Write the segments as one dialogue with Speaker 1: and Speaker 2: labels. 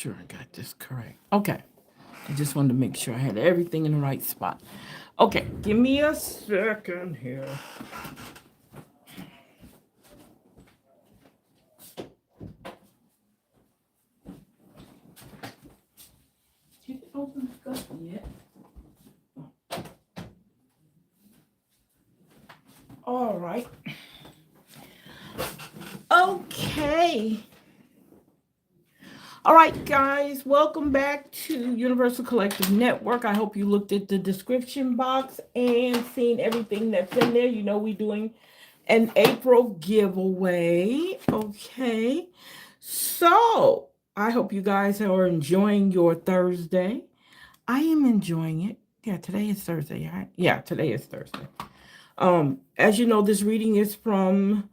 Speaker 1: sure I got this correct. Okay. I just wanted to make sure I had everything in the right spot. Okay, give me a second here. Did it open up yet? All right. Okay. All right, guys, welcome back to Universal Collective Network. I hope you looked at the description box and seen everything that's in there. You know, we're doing an April giveaway. Okay. So I hope you guys are enjoying your Thursday. I am enjoying it. Yeah, today is Thursday, right? Yeah, today is Thursday. As you know, this reading is from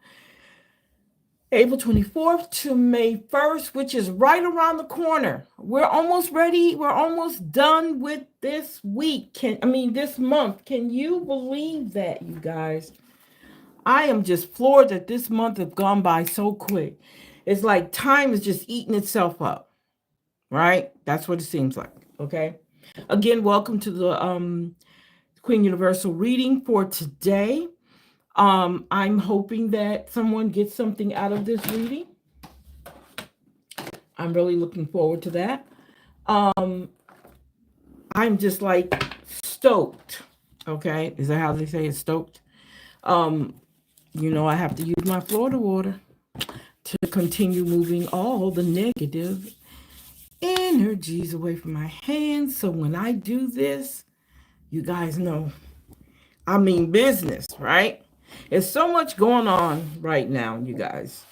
Speaker 1: April 24th to May 1st, which is right around the corner. We're almost ready. We're almost done with this week. This month. Can you believe that, you guys? I am just floored that this month has gone by so quick. It's like time is just eating itself up, right? That's what it seems like, okay? Again, welcome to the Queen Universal reading for today. I'm hoping that someone gets something out of this reading. I'm really looking forward to that. I'm just like stoked. Okay, is that how they say it? Stoked. I have to use my Florida water to continue moving all the negative energies away from my hands. So when I do this, you guys know, I mean business, right? There's so much going on right now, you guys.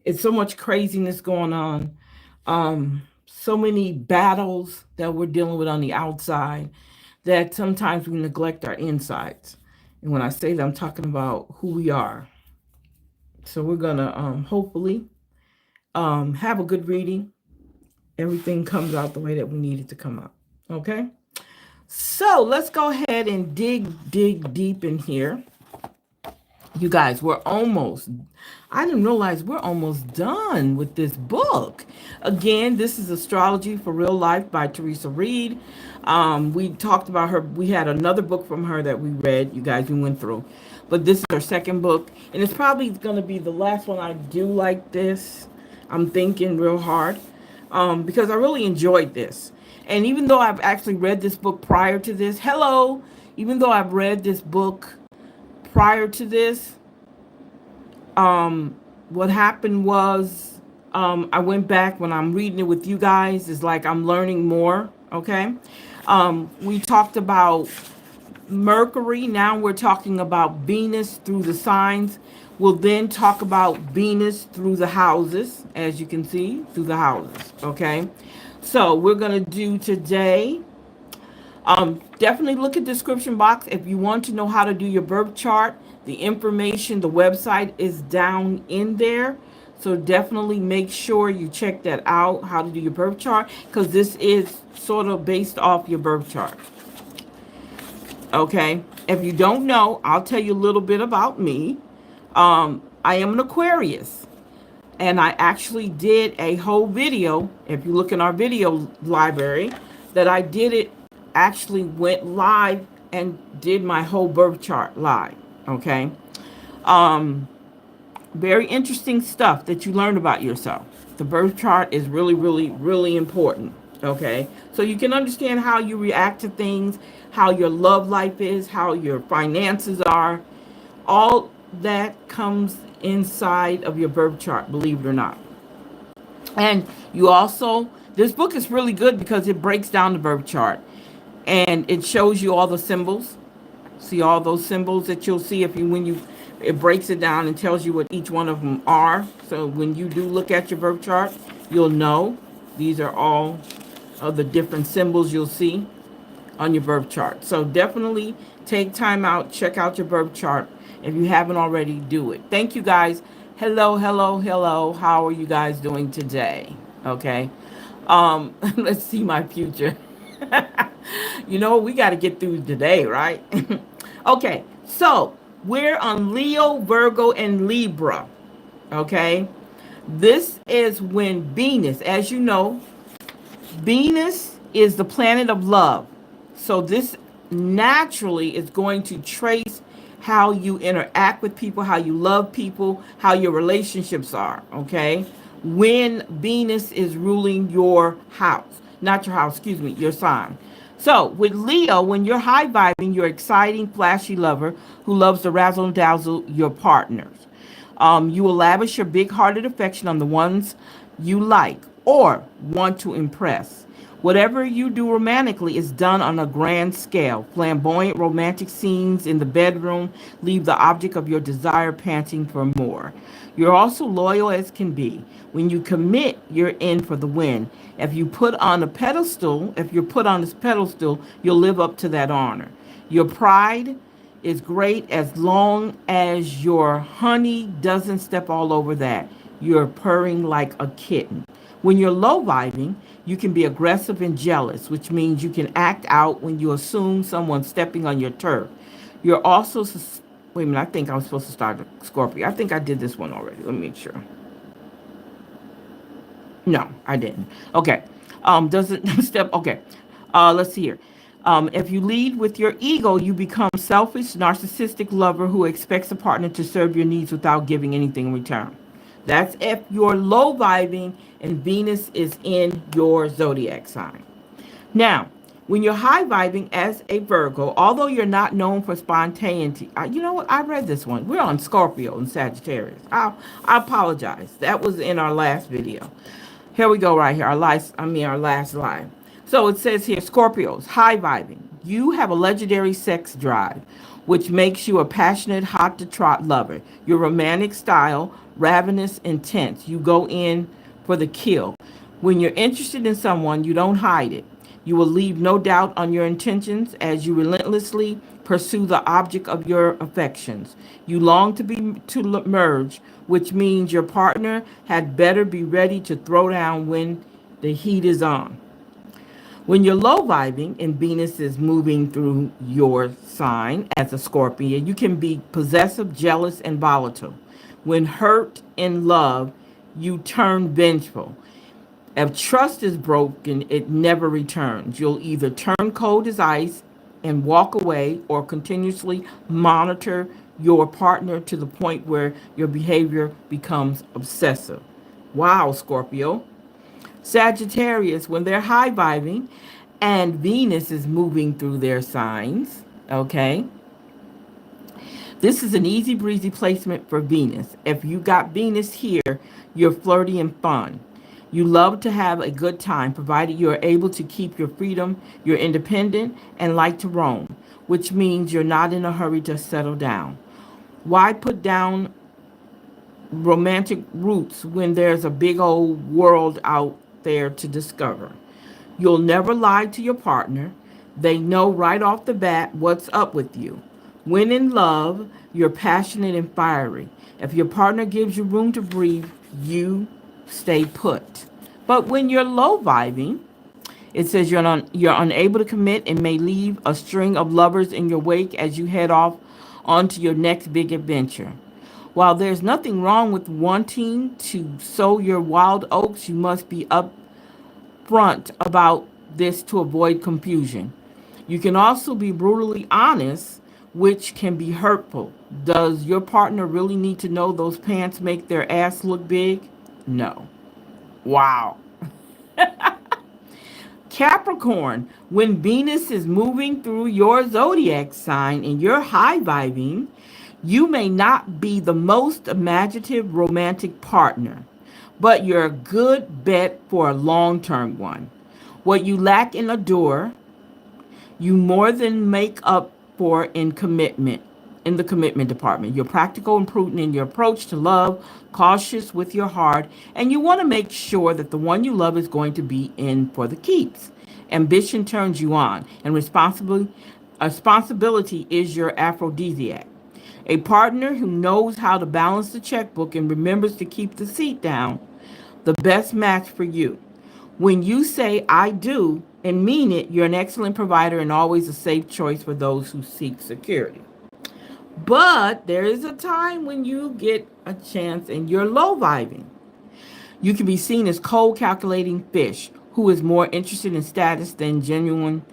Speaker 1: It's so much craziness going on. So many battles that we're dealing with on the outside that sometimes we neglect our insides. And when I say that, I'm talking about who we are. So we're gonna hopefully have a good reading. Everything comes out the way that we need it to come out. Okay. So let's go ahead and dig deep in here. You guys, I didn't realize we're almost done with this book. Again, this is Astrology for Real Life by Theresa Reed. We talked about her. We had another book from her that we read, you guys, we went through. But this is her second book, and it's probably going to be the last one I do like this. I'm thinking real hard because I really enjoyed this. And even though I've actually read this book prior to this, even though I've read this book prior to this, what happened was I went back when I'm reading it with you guys. It's like I'm learning more. Okay. We talked about Mercury. Now we're talking about Venus through the signs. We'll then talk about Venus through the houses, as you can see, through the houses. Okay. So we're going to do today. Definitely look at the description box if you want to know how to do your birth chart. The information, the website is down in there. So definitely make sure you check that out, how to do your birth chart, because this is sort of based off your birth chart. Okay. If you don't know, I'll tell you a little bit about me. I am an Aquarius. And I actually did a whole video, if you look in our video library, that I did it, actually went live and did my whole birth chart live. Okay. Very interesting stuff that you learn about yourself. The birth chart is really, really, really important. Okay. So you can understand how you react to things, how your love life is, how your finances are. All that comes inside of your birth chart, believe it or not. And you also, this book is really good because it breaks down the birth chart and it shows you all the symbols. See all those symbols that you'll see it breaks it down and tells you what each one of them are. So when you do look at your birth chart, you'll know these are all of the different symbols you'll see on your birth chart. So definitely take time out, check out your birth chart. If you haven't already, do it. Thank you guys. Hello. How are you guys doing today? Okay. Let's see my future. We got to get through today, right? Okay. So we're on Leo, Virgo, and Libra. Okay. This is when Venus, as you know, Venus is the planet of love. So this naturally is going to trace how you interact with people, how you love people, how your relationships are, okay? When Venus is ruling your house, not your house, excuse me, your sign. So with Leo, when you're high vibing, you're exciting, flashy lover who loves to razzle and dazzle your partners. You will lavish your big hearted affection on the ones you like or want to impress. Whatever you do romantically is done on a grand scale. Flamboyant romantic scenes in the bedroom leave the object of your desire panting for more. You're also loyal as can be. When you commit, you're in for the win. If you're put on this pedestal, you'll live up to that honor. Your pride is great as long as your honey doesn't step all over that. You're purring like a kitten. When you're low vibing, you can be aggressive and jealous, which means you can act out when you assume someone's stepping on your turf. You're also, wait a minute, I think I was supposed to start Scorpio. I think I did this one already. Let me make sure. No, I didn't. Okay. Doesn't step. Okay. Let's see here. If you lead with your ego, you become selfish, narcissistic lover who expects a partner to serve your needs without giving anything in return. That's if you're low vibing and Venus is in your zodiac sign. Now, when you're high vibing as a Virgo, although you're not known for spontaneity, you know what? I read this one. We're on Scorpio and Sagittarius. I apologize. That was in our last video. Here we go right here. Our last line. So it says here, Scorpios, high vibing. You have a legendary sex drive, which makes you a passionate, hot to trot lover. Your romantic style, ravenous, intense. You go in for the kill. When you're interested in someone, you don't hide it. You will leave no doubt on your intentions as you relentlessly pursue the object of your affections. You long to merge, which means your partner had better be ready to throw down when the heat is on. When you're low vibing and Venus is moving through your sign as a Scorpio, you can be possessive, jealous, and volatile. When hurt in love, you turn vengeful. If trust is broken, it never returns. You'll either turn cold as ice and walk away or continuously monitor your partner to the point where your behavior becomes obsessive. Wow, Scorpio. Sagittarius, when they're high vibing and Venus is moving through their signs, okay? This is an easy breezy placement for Venus. If you got Venus here, you're flirty and fun. You love to have a good time, provided you are able to keep your freedom, you're independent, and like to roam, which means you're not in a hurry to settle down. Why put down romantic roots when there's a big old world out there to discover? You'll never lie to your partner. They know right off the bat what's up with you. When in love, you're passionate and fiery. If your partner gives you room to breathe, you stay put. But when you're low vibing, it says you're unable to commit and may leave a string of lovers in your wake as you head off onto your next big adventure. While there's nothing wrong with wanting to sow your wild oats, you must be upfront about this to avoid confusion. You can also be brutally honest, which can be hurtful. Does your partner really need to know those pants make their ass look big? No. Wow. Capricorn, when Venus is moving through your zodiac sign and you're high vibing, you may not be the most imaginative romantic partner, but you're a good bet for a long term one. What you lack in allure, you more than make up for in the commitment department. You're practical and prudent in your approach to love, cautious with your heart, and you want to make sure that the one you love is going to be in for the keeps. Ambition turns you on, and responsibility is your aphrodisiac. A partner who knows how to balance the checkbook and remembers to keep the seat down, the best match for you. When you say I do and mean it, you're an excellent provider and always a safe choice for those who seek security. But there is a time when you get a chance and you're low vibing. You can be seen as cold, calculating fish who is more interested in status than genuine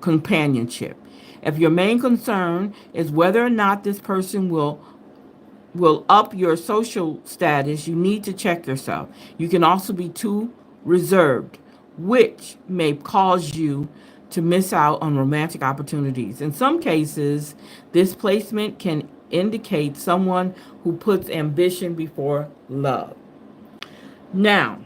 Speaker 1: companionship. If your main concern is whether or not this person will up your social status, you need to check yourself. You can also be too reserved, which may cause you to miss out on romantic opportunities. In some cases, this placement can indicate someone who puts ambition before love. Now,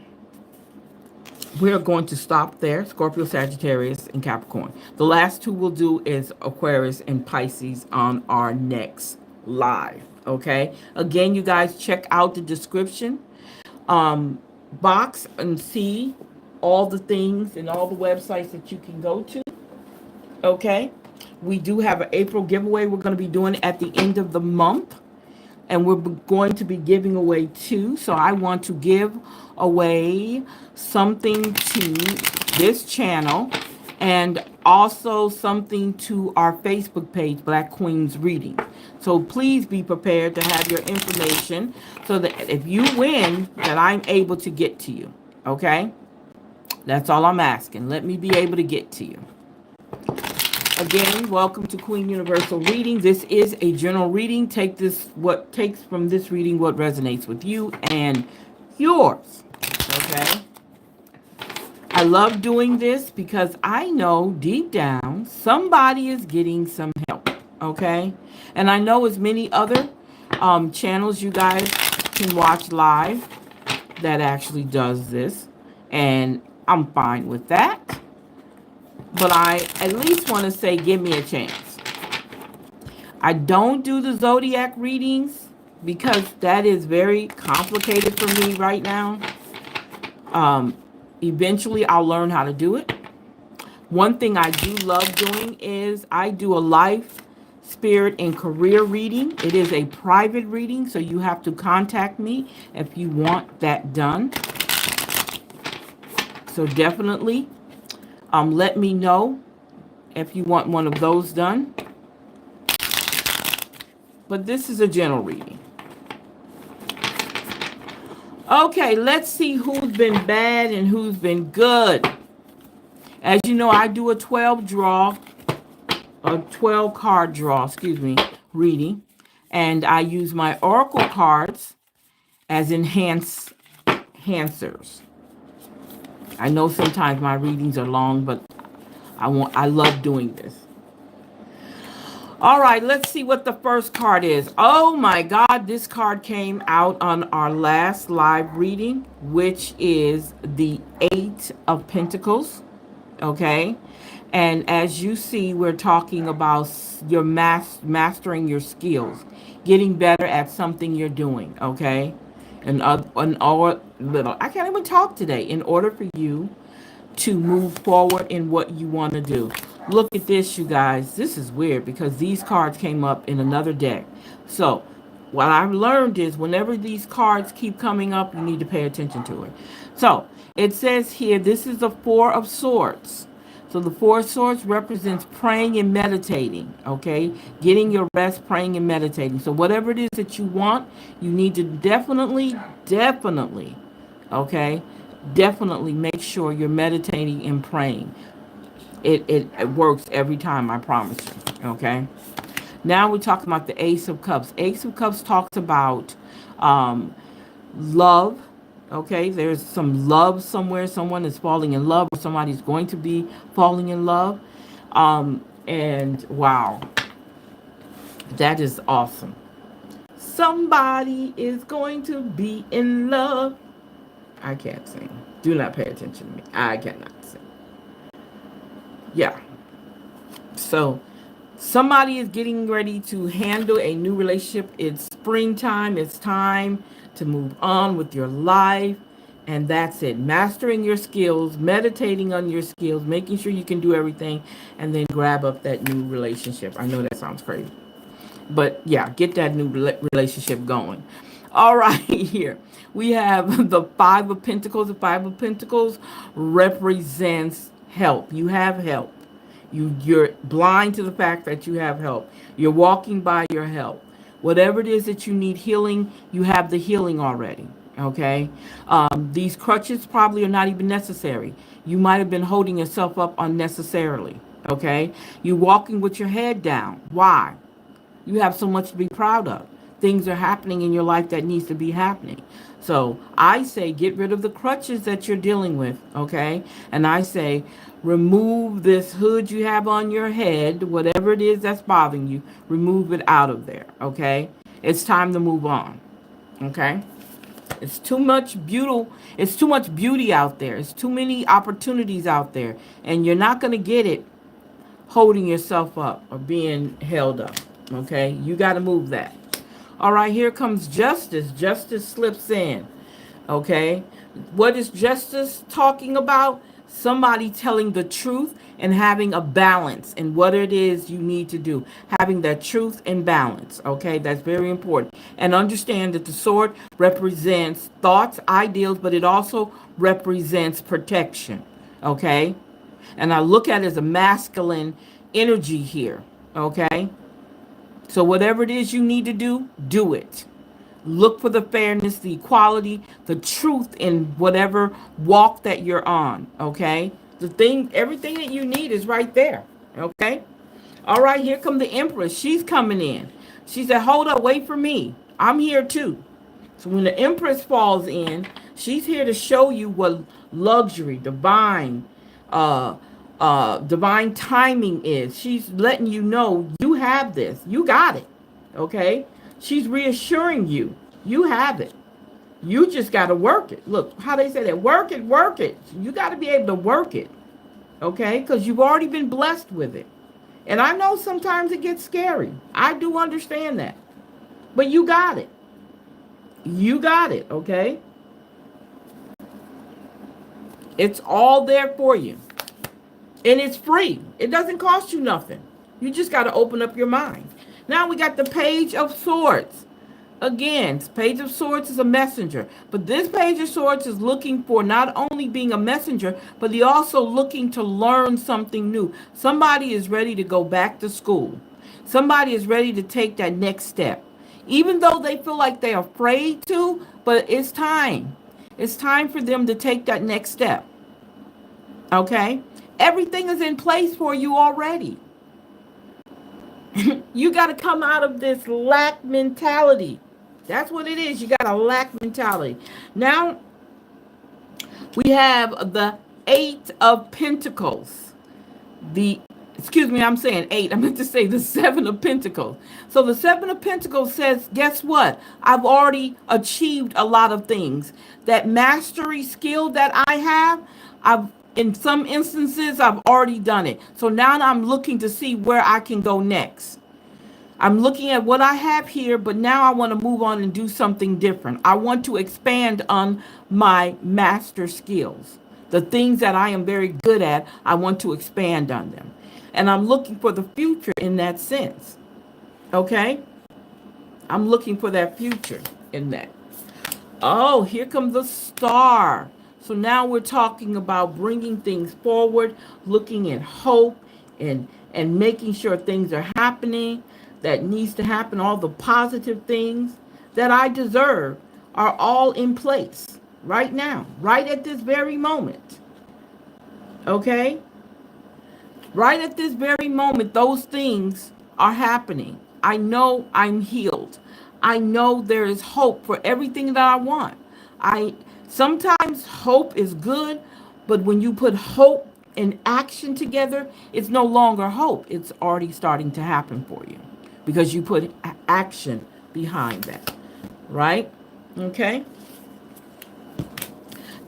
Speaker 1: we're going to stop there. Scorpio, Sagittarius, and Capricorn. The last two we'll do is Aquarius and Pisces on our next live. Okay. Again, you guys check out the description box and see all the things and all the websites that you can go to. Okay. We do have an April giveaway we're going to be doing at the end of the month. And we're going to be giving away two. So I want to give away something to this channel and also something to our Facebook page, Black Queens Reading. So please be prepared to have your information so that if you win, that I'm able to get to you. Okay? That's all I'm asking. Let me be able to get to you. Again, welcome to Queen Universal Reading. This is a general reading. Take from this reading what resonates with you and yours. Okay? I love doing this because I know deep down somebody is getting some help. Okay? And I know as many other channels you guys can watch live that actually does this. And I'm fine with that. But I at least want to say, give me a chance. I don't do the zodiac readings because that is very complicated for me right now. Eventually, I'll learn how to do it. One thing I do love doing is I do a life, spirit, and career reading. It is a private reading, so you have to contact me if you want that done. So definitely let me know if you want one of those done. But this is a general reading. Okay, let's see who's been bad and who's been good. As you know, I do a 12 card draw, reading. And I use my oracle cards as enhancers. I know sometimes my readings are long, but I love doing this. All right, let's see what the first card is. Oh my God, this card came out on our last live reading, which is the Eight of Pentacles. Okay, and as you see, we're talking about your mastering your skills, getting better at something you're doing. Okay, and I can't even talk today. In order for you to move forward in what you want to do. Look at this, you guys. This is weird because these cards came up in another deck. So what I've learned is whenever these cards keep coming up, you need to pay attention to it. So it says here, this is the Four of Swords. So the Four of Swords represents praying and meditating, okay? Getting your rest, praying and meditating. So whatever it is that you want, you need to definitely, okay? Definitely make sure you're meditating and praying. It works every time, I promise you. Okay. Now we're talking about the Ace of Cups. Ace of Cups talks about love. Okay, there's some love somewhere. Someone is falling in love, or somebody's going to be falling in love. And wow, that is awesome. Somebody is going to be in love. I can't sing. Do not pay attention to me. I cannot sing. Yeah. So somebody is getting ready to handle a new relationship. It's springtime. It's time to move on with your life. And that's it. Mastering your skills, meditating on your skills, making sure you can do everything, and then grab up that new relationship. I know that sounds crazy. But yeah, get that new relationship going. All right, here we have the Five of Pentacles. The Five of Pentacles represents help. You have help. You're blind to the fact that you have help. You're walking by your help. Whatever it is that you need healing, you have the healing already. Okay? These crutches probably are not even necessary. You might have been holding yourself up unnecessarily. Okay? You're walking with your head down. Why? You have so much to be proud of. Things are happening in your life that needs to be happening. So I say get rid of the crutches that you're dealing with, okay? And I say remove this hood you have on your head, whatever it is that's bothering you, remove it out of there, okay? It's time to move on, okay? It's too much beauty. It's too much beauty out there. It's too many opportunities out there, and you're not going to get it holding yourself up or being held up. Okay, you got to move that. All right, here comes justice. Justice slips in. Okay, what is justice talking about? Somebody telling the truth and having a balance in what it is you need to do. Having that truth and balance. Okay, that's very important. And understand that the sword represents thoughts, ideals, but it also represents protection. Okay, and I look at it as a masculine energy here. Okay, so whatever it is you need to do, do it. Look for the fairness, the equality, the truth in whatever walk that you're on. Okay, the thing, everything that you need is right there. Okay, all right, here come the Empress. She's coming in. She said, hold up, wait for me, I'm here too. So when the Empress falls in, she's here to show you what luxury, uh, divine timing is. She's letting you know you have this. You got it. Okay? She's reassuring you. You have it. You just got to work it. Look, how they say that. Work it, work it. You got to be able to work it. Okay? Because you've already been blessed with it. And I know sometimes it gets scary. I do understand that. But you got it. You got it, okay? It's all there for you. And it's free. It doesn't cost you nothing. You just got to open up your mind. Now we got the Page of Swords. Again, Page of Swords is a messenger. But this Page of Swords is looking for not only being a messenger, but he also looking to learn something new. Somebody is ready to go back to school. Somebody is ready to take that next step. Even though they feel like they're afraid to, but it's time. It's time for them to take that next step. Okay? Everything is in place for you already. You got to come out of this lack mentality. That's what it is. You got a lack mentality. Now, we have the Eight of Pentacles. I'm saying eight. I meant to say the Seven of Pentacles. So the Seven of Pentacles says, guess what? I've already achieved a lot of things. That mastery skill that I have, in some instances, I've already done it. So now I'm looking to see where I can go next. I'm looking at what I have here, but now I want to move on and do something different. I want to expand on my master skills. The things that I am very good at, I want to expand on them. And I'm looking for the future in that sense. Okay? I'm looking for that future in that. Oh, here comes the Star. So now we're talking about bringing things forward, looking at hope and making sure things are happening that needs to happen. All the positive things that I deserve are all in place right now, right at this very moment. Okay? Right at this very moment, those things are happening. I know I'm healed. I know there is hope for everything that I want. Sometimes hope is good, but when you put hope and action together, it's no longer hope. It's already starting to happen for you because you put action behind that. Right? Okay?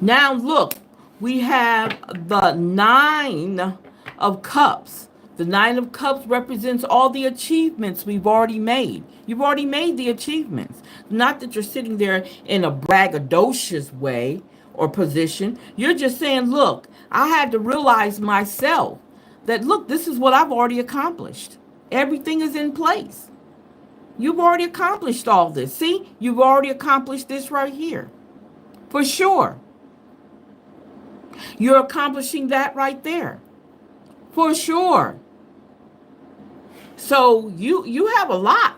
Speaker 1: Now look, we have the Nine of Cups. The Nine of Cups represents all the achievements we've already made. You've already made the achievements. Not that you're sitting there in a braggadocious way or position. You're just saying, look, I had to realize myself that, look, this is what I've already accomplished. Everything is in place. You've already accomplished all this. See, you've already accomplished this right here. For sure. You're accomplishing that right there. For sure. So you have a lot.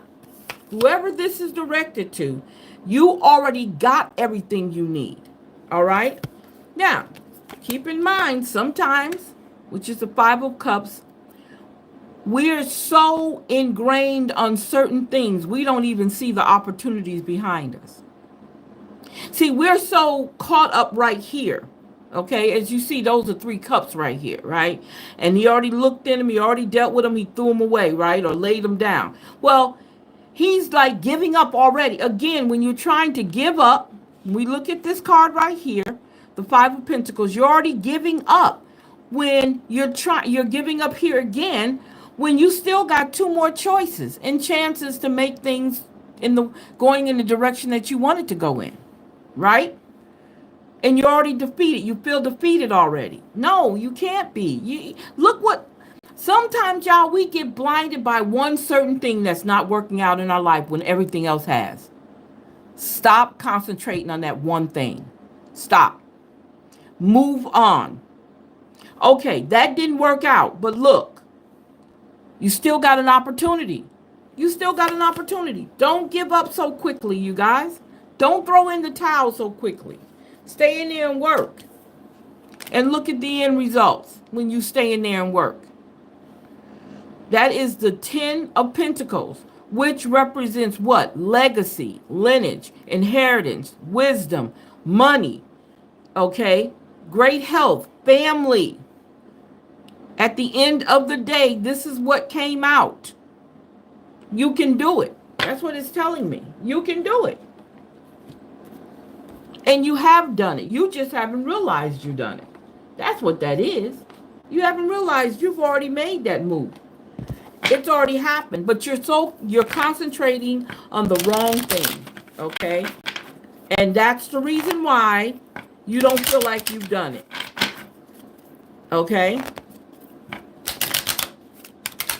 Speaker 1: whoever this is directed to, you already got everything you need. All right? Now, keep in mind, sometimes, which is the Five of Cups, we're so ingrained on certain things, we don't even see the opportunities behind us. See, we're so caught up right here. Okay, as you see, those are three cups right here, right? And he already looked in them, he already dealt with them, he threw them away, right? Or laid them down. Well, he's like giving up already. Again, when you're trying to give up, we look at this card right here, the Five of Pentacles, you're already giving up. When you're giving up here again, when you still got two more choices and chances to make things in the going in the direction that you wanted to go in, right? And you're already defeated. You feel defeated already. No, you can't be. Look what. Sometimes, y'all, we get blinded by one certain thing that's not working out in our life when everything else has. Stop concentrating on that one thing. Stop. Move on. Okay, that didn't work out, but look, you still got an opportunity. You still got an opportunity. Don't give up so quickly, you guys. Don't throw in the towel so quickly. Stay in there and work. And look at the end results when you stay in there and work. That is the 10 of Pentacles, which represents what? Legacy, lineage, inheritance, wisdom, money, okay? Great health, family. At the end of the day, this is what came out. You can do it. That's what it's telling me. You can do it. And you have done it. You just haven't realized you've done it. That's what that is. You haven't realized you've already made that move. It's already happened, but you're concentrating on the wrong thing, okay? And that's the reason why you don't feel like you've done it. Okay?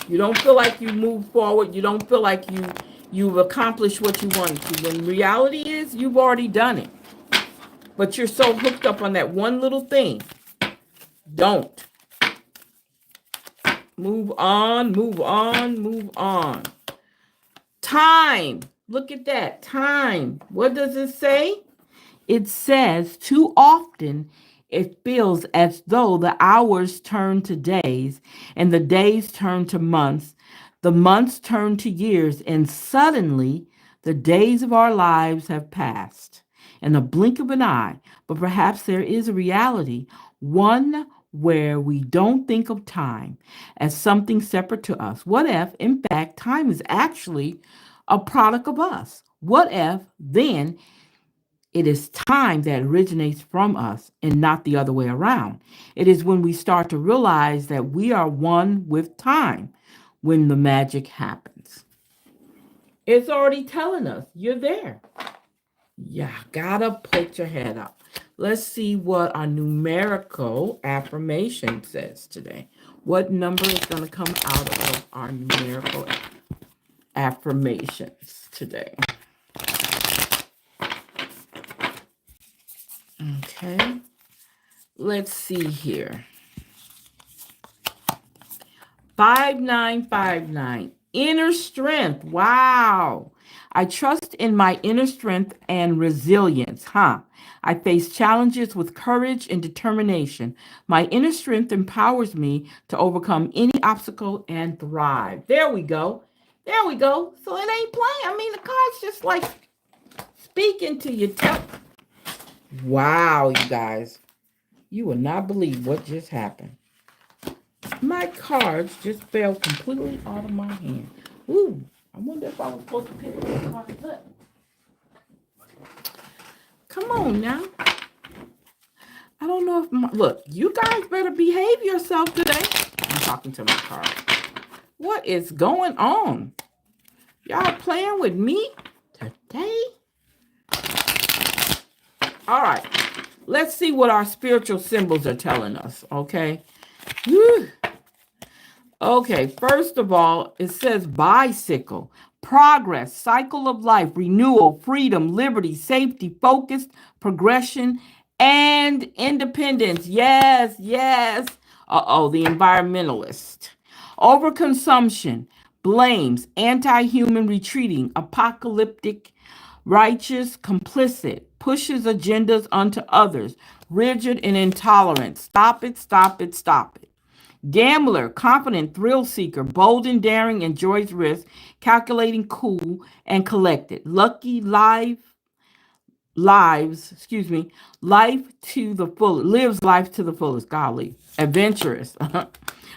Speaker 1: You don't feel like you moved forward. You don't feel like you've accomplished what you wanted to. When reality is, you've already done it. But you're so hooked up on that one little thing. Don't. Move on, move on, move on. Time. Look at that. Time. What does it say? It says too often it feels as though the hours turn to days and the days turn to months, the months turn to years, and suddenly the days of our lives have passed in a blink of an eye. But perhaps there is a reality, one where we don't think of time as something separate to us. What if, in fact, time is actually a product of us? What if then it is time that originates from us and not the other way around? It is when we start to realize that we are one with time when the magic happens. It's already telling us you're there. Yeah, gotta put your head up. Let's see what our numerical affirmation says today. What number is going to come out of our numerical affirmations today? Okay, let's see here. 5959. Inner strength. Wow. I trust in my inner strength and resilience. I face challenges with courage and determination. My inner strength empowers me to overcome any obstacle and thrive. There we go. There we go. So it ain't playing. I mean, the card's just like speaking to you. Wow, you guys. You will not believe what just happened. My cards just fell completely out of my hand. Ooh, I wonder if I was supposed to pick up the cards up. Come on now. I don't know if look, you guys better behave yourself today. I'm talking to my cards. What is going on? Y'all playing with me today? All right. Let's see what our spiritual symbols are telling us, okay? Whew. Okay, first of all, it says bicycle, progress, cycle of life, renewal, freedom, liberty, safety, focus, progression, and independence. Yes, yes. Uh-oh, the environmentalist. Overconsumption, blames, anti-human, retreating, apocalyptic, righteous, complicit, pushes agendas onto others, rigid and intolerant. Stop it, stop it, stop it. Gambler, confident, thrill seeker, bold and daring, enjoys risk, calculating, cool, and collected. Lucky, life to the fullest, lives life to the fullest, golly. Adventurous.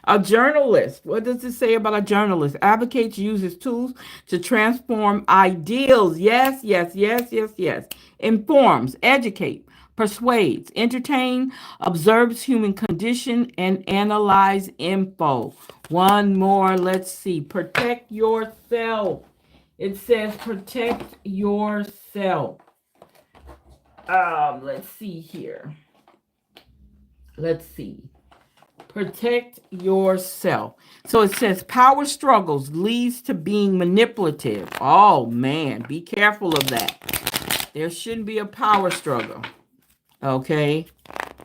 Speaker 1: A journalist. What does it say about a journalist? Advocates, uses tools to transform ideals. Yes, yes, yes, yes, yes. Informs, educate, persuades, entertain, observes human condition, and analyze info. One more. Let's see. Protect yourself. It says protect yourself. Let's see here. Let's see. Protect yourself. So it says power struggles leads to being manipulative. Oh man, be careful of that. There shouldn't be a power struggle. Okay?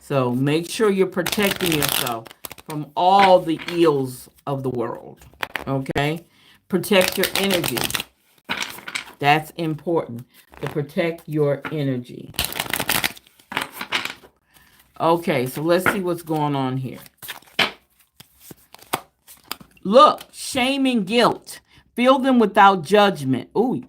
Speaker 1: So make sure you're protecting yourself from all the ills of the world. Okay? Protect your energy. That's important to protect your energy. Okay, so let's see what's going on here. Look, shame and guilt. Feel them without judgment. Ooh.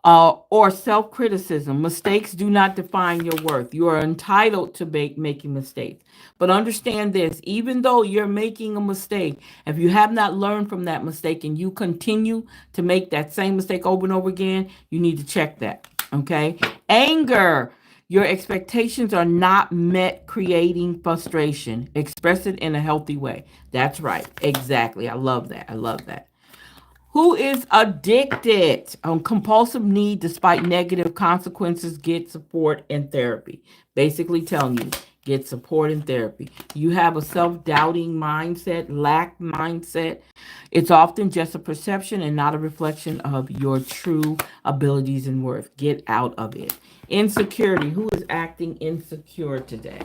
Speaker 1: Or self-criticism. Mistakes do not define your worth. You are entitled to making mistakes. But understand this, even though you're making a mistake, if you have not learned from that mistake and you continue to make that same mistake over and over again, you need to check that. Okay? Anger. Your expectations are not met, creating frustration. Express it in a healthy way. That's right. Exactly. I love that. I love that. Who is addicted? Compulsive need, despite negative consequences, get support and therapy. Basically telling you, get support and therapy. You have a self-doubting mindset, lack mindset. It's often just a perception and not a reflection of your true abilities and worth. Get out of it. Insecurity. Who is acting insecure today?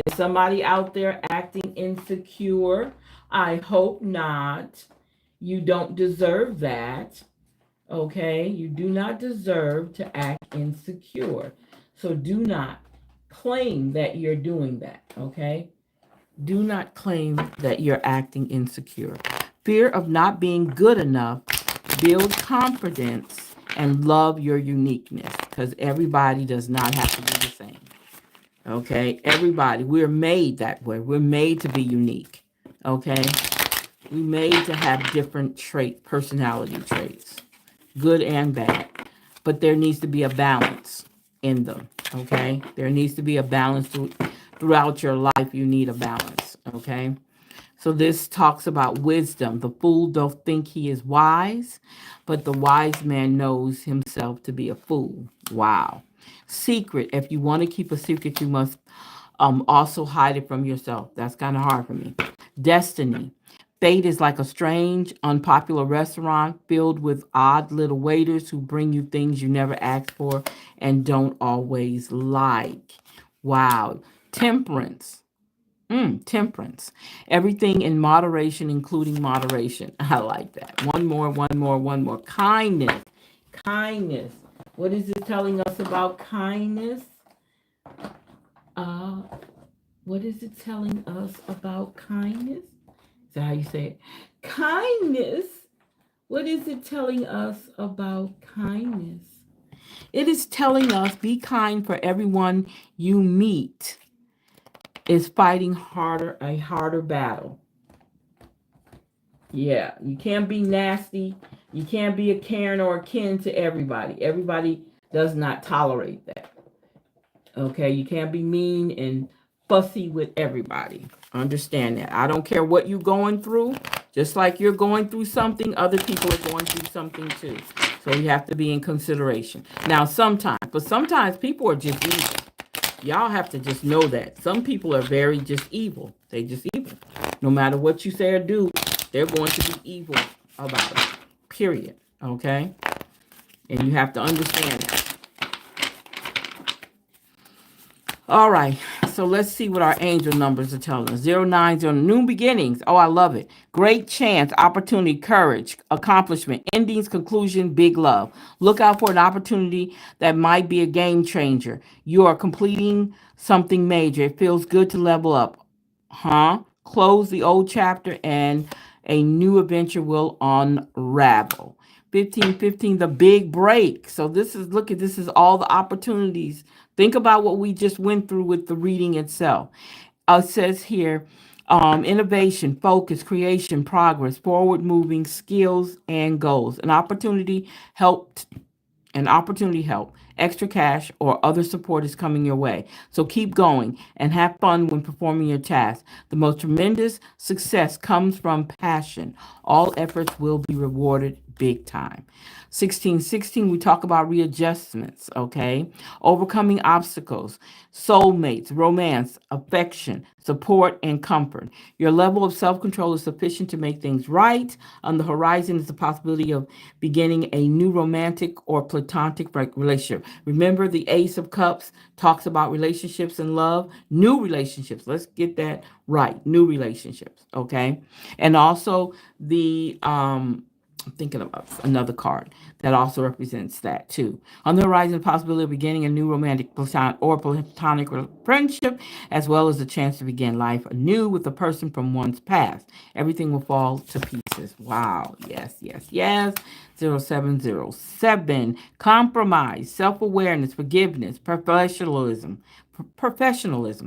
Speaker 1: Is somebody out there acting insecure? I hope not. You don't deserve that. Okay? You do not deserve to act insecure. So do not claim that you're doing that. Okay? Do not claim that you're acting insecure. Fear of not being good enough. Build confidence and love your uniqueness, because everybody does not have to be the same. Okay? Everybody. We're made that way. We're made to be unique. Okay? We made to have different personality traits, good and bad. But there needs to be a balance in them, okay? There needs to be a balance throughout your life. You need a balance, okay? So this talks about wisdom. The fool doth think he is wise, but the wise man knows himself to be a fool. Wow. Secret. If you want to keep a secret, you must also hide it from yourself. That's kind of hard for me. Destiny. Fate is like a strange, unpopular restaurant filled with odd little waiters who bring you things you never asked for and don't always like. Wow. Temperance. Temperance. Everything in moderation, including moderation. I like that. One more. Kindness. Kindness. What is it telling us about kindness? What is it telling us about kindness? Is that how you say it? Kindness. What is it telling us about kindness? It is telling us be kind, for everyone you meet is fighting a harder battle. Yeah, you can't be nasty. You can't be a Karen or a Ken to everybody. Everybody does not tolerate that. Okay, you can't be mean and fussy with everybody. Understand that. I don't care what you're going through. Just like you're going through something, other people are going through something too. So you have to be in consideration. Now, sometimes people are just evil. Y'all have to just know that. Some people are very just evil. They just evil. No matter what you say or do, they're going to be evil about it. Period. Okay? And you have to understand that. All right, so let's see what our angel numbers are telling us. 090, new beginnings. Oh, I love it. Great chance, opportunity, courage, accomplishment, endings, conclusion, big love. Look out for an opportunity that might be a game changer. You are completing something major. It feels good to level up. Huh? Close the old chapter and a new adventure will unravel. 1515, the big break. So this is, look at, this is all the opportunities. Think about what we just went through with the reading itself. It says here, innovation, focus, creation, progress, forward moving skills and goals. An opportunity help, extra cash, or other support is coming your way. So keep going and have fun when performing your task. The most tremendous success comes from passion. All efforts will be rewarded big time. 1616, we talk about readjustments, okay? Overcoming obstacles, soulmates, romance, affection, support, and comfort. Your level of self control is sufficient to make things right. On the horizon is the possibility of beginning a new romantic or platonic relationship. Remember, the Ace of Cups talks about relationships and love, new relationships. Let's get that right. New relationships, okay? And also I'm thinking about another card that also represents that too. On the horizon, the possibility of beginning a new romantic platonic friendship, as well as the chance to begin life anew with a person from one's past. Everything will fall to pieces. Wow. Yes, yes, yes. 0707. Compromise, self awareness, forgiveness, professionalism,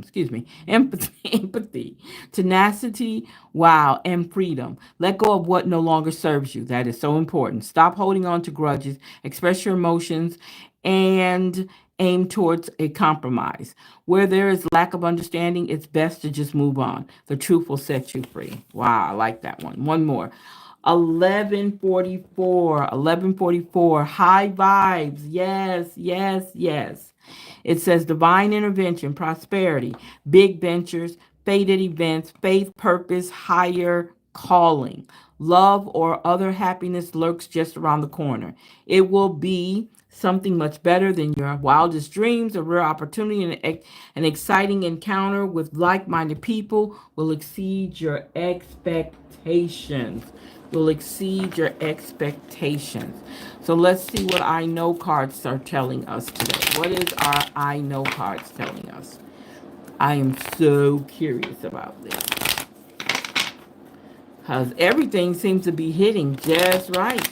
Speaker 1: excuse me, empathy, tenacity, wow, and freedom. Let go of what no longer serves you. That is so important. Stop holding on to grudges, express your emotions, and aim towards a compromise. Where there is lack of understanding, it's best to just move on. The truth will set you free. Wow, I like that one. One more. 1144, high vibes. Yes, yes, yes. It says divine intervention, prosperity, big ventures, fated events, faith, purpose, higher calling. Love or other happiness lurks just around the corner. It will be something much better than your wildest dreams. A rare opportunity and an exciting encounter with like minded people will exceed your expectations. Will exceed your expectations. So let's see what I know cards are telling us today. What is our I know cards telling us? I am so curious about this because everything seems to be hitting just right.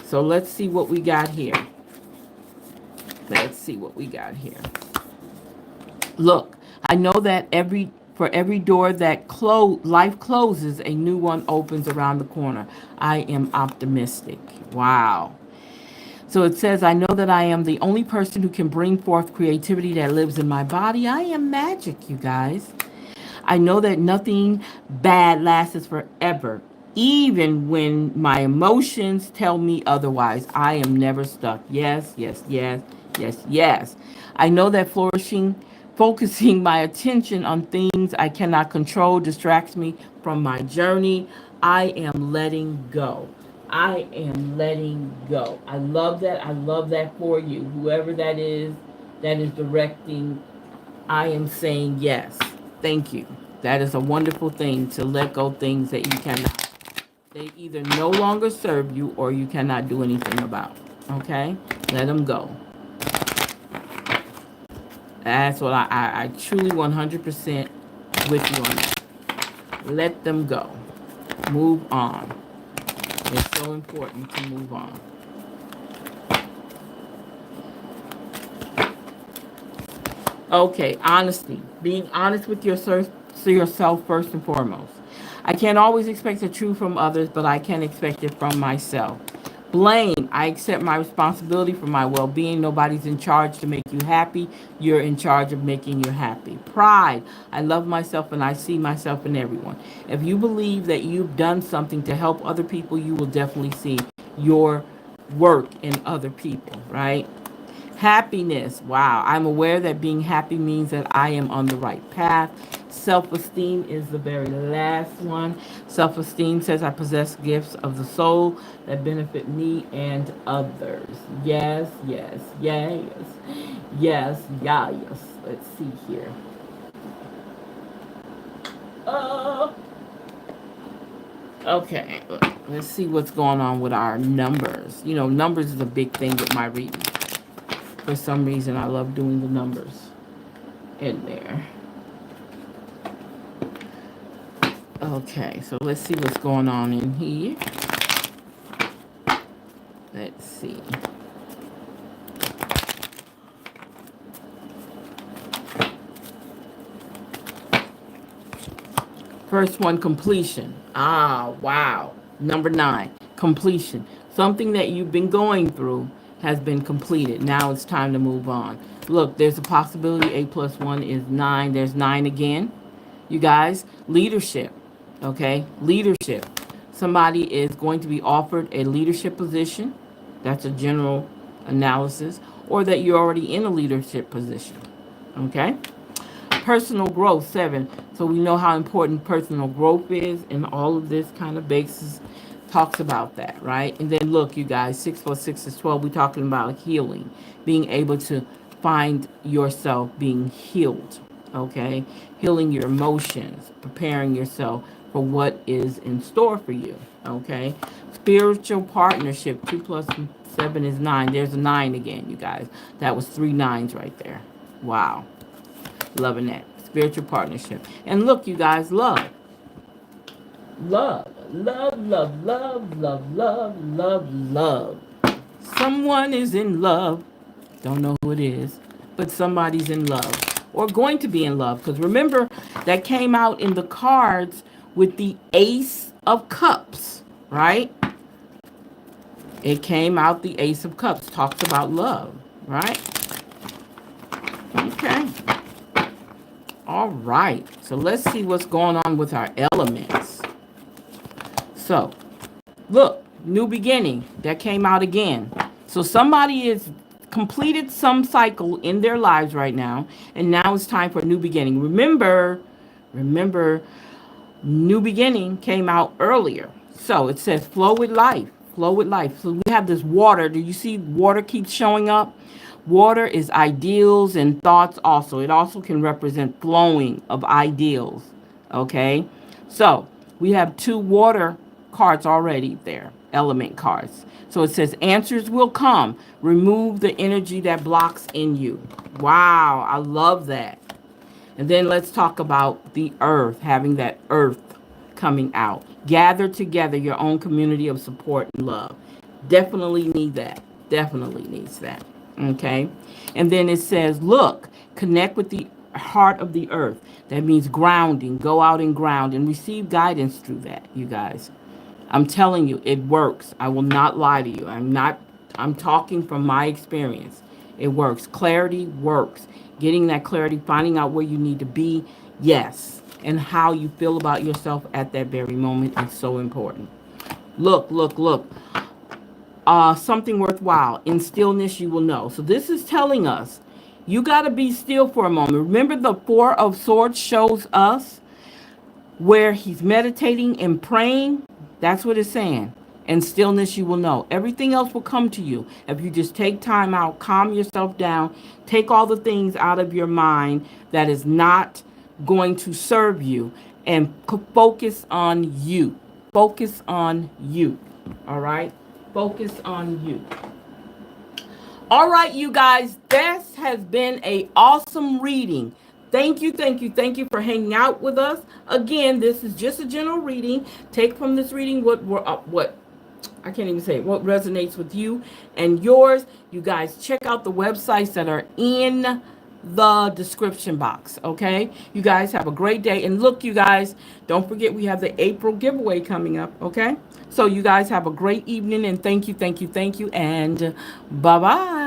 Speaker 1: So let's see what we got here. Let's see what we got here. Look, I know that for every door that life closes, a new one opens around the corner. I am optimistic. Wow. So it says, I know that I am the only person who can bring forth creativity that lives in my body. I am magic, you guys. I know that nothing bad lasts forever. Even when my emotions tell me otherwise, I am never stuck. Yes, yes, yes, yes, yes. I know that focusing my attention on things I cannot control distracts me from my journey. I am letting go. I am letting go. I love that. I love that for you. Whoever that is directing, I am saying yes. Thank you. That is a wonderful thing to let go things that you cannot. They either no longer serve you or you cannot do anything about. Okay? Let them go. That's what I truly 100% with you on that. Let them go. Move on. It's so important to move on. Okay, honesty. Being honest with yourself first and foremost. I can't always expect the truth from others, but I can expect it from myself. Blame. I accept my responsibility for my well being. Nobody's in charge to make you happy. You're in charge of making you happy. Pride. I love myself and I see myself in everyone. If you believe that you've done something to help other people, you will definitely see your work in other people, right? Happiness. Wow. I'm aware that being happy means that I am on the right path. Self-esteem is the very last one. Self-esteem says I possess gifts of the soul that benefit me and others. Yes, yes, yes, yes, yeah, yes. Let's see here. Uh, okay, let's see what's going on with our numbers. You know, numbers is a big thing with my reading. For some reason, I love doing the numbers in there. Okay, so let's see what's going on in here. Let's see. First one, completion. Ah, wow. Number 9, completion. Something that you've been going through has been completed. Now it's time to move on. Look, there's a possibility 8 plus 1 is 9. There's 9 again. You guys, leadership. Okay, leadership. Somebody is going to be offered a leadership position. That's a general analysis. Or that you're already in a leadership position. Okay? Personal growth, 7. So we know how important personal growth is, and all of this kind of basis talks about that, right? And then look, you guys, 6 plus 6 is 12. We're talking about healing, being able to find yourself being healed, okay? Healing your emotions, preparing yourself for what is in store for you, okay? Spiritual partnership, 2 plus 7 is 9. There's a 9 again, you guys. That was 3 9s right there. Wow. Loving that. Spiritual partnership. And look, you guys, love. Love. Love, love, love, love, love, love, love. Someone is in love. Don't know who it is, but somebody's in love. Or going to be in love. Because remember, that came out in the cards with the Ace of Cups, right? It came out the Ace of Cups. Talks about love, right? Okay. All right, so let's see what's going on with our elements. So, look, new beginning. That came out again. So somebody is completed some cycle in their lives right now, and now it's time for a new beginning. Remember, new beginning came out earlier. So it says flow with life. Flow with life. So we have this water. Do you see water keeps showing up? Water is ideals and thoughts also. It also can represent flowing of ideals. Okay? So we have 2 water cards already there, element cards. So it says answers will come. Remove the energy that blocks in you. Wow, I love that. And then let's talk about the earth, having that earth coming out. Gather together your own community of support and love. Definitely need that. Definitely needs that. Okay. And then it says, look, connect with the heart of the earth. That means grounding. Go out and ground and receive guidance through that, you guys. I'm telling you, it works. I will not lie to you. I'm talking from my experience. It works. Clarity works. Getting that clarity, finding out where you need to be, yes. And how you feel about yourself at that very moment is so important. Look. Something worthwhile. In stillness, you will know. So this is telling us you got to be still for a moment. Remember, the 4 of Swords shows us where he's meditating and praying. That's what it's saying. In stillness, you will know. Everything else will come to you. If you just take time out, calm yourself down, take all the things out of your mind that is not going to serve you, and focus on you. Focus on you. All right? Focus on you. All right, you guys, this has been an awesome reading. Thank you for hanging out with us. Again, this is just a general reading. Take from this reading what I can't even say it, what resonates with you and yours. You guys check out the websites that are in the description box, okay? You guys have a great day. And look, you guys, don't forget we have the April giveaway coming up, okay? So you guys have a great evening, and thank you, and bye-bye.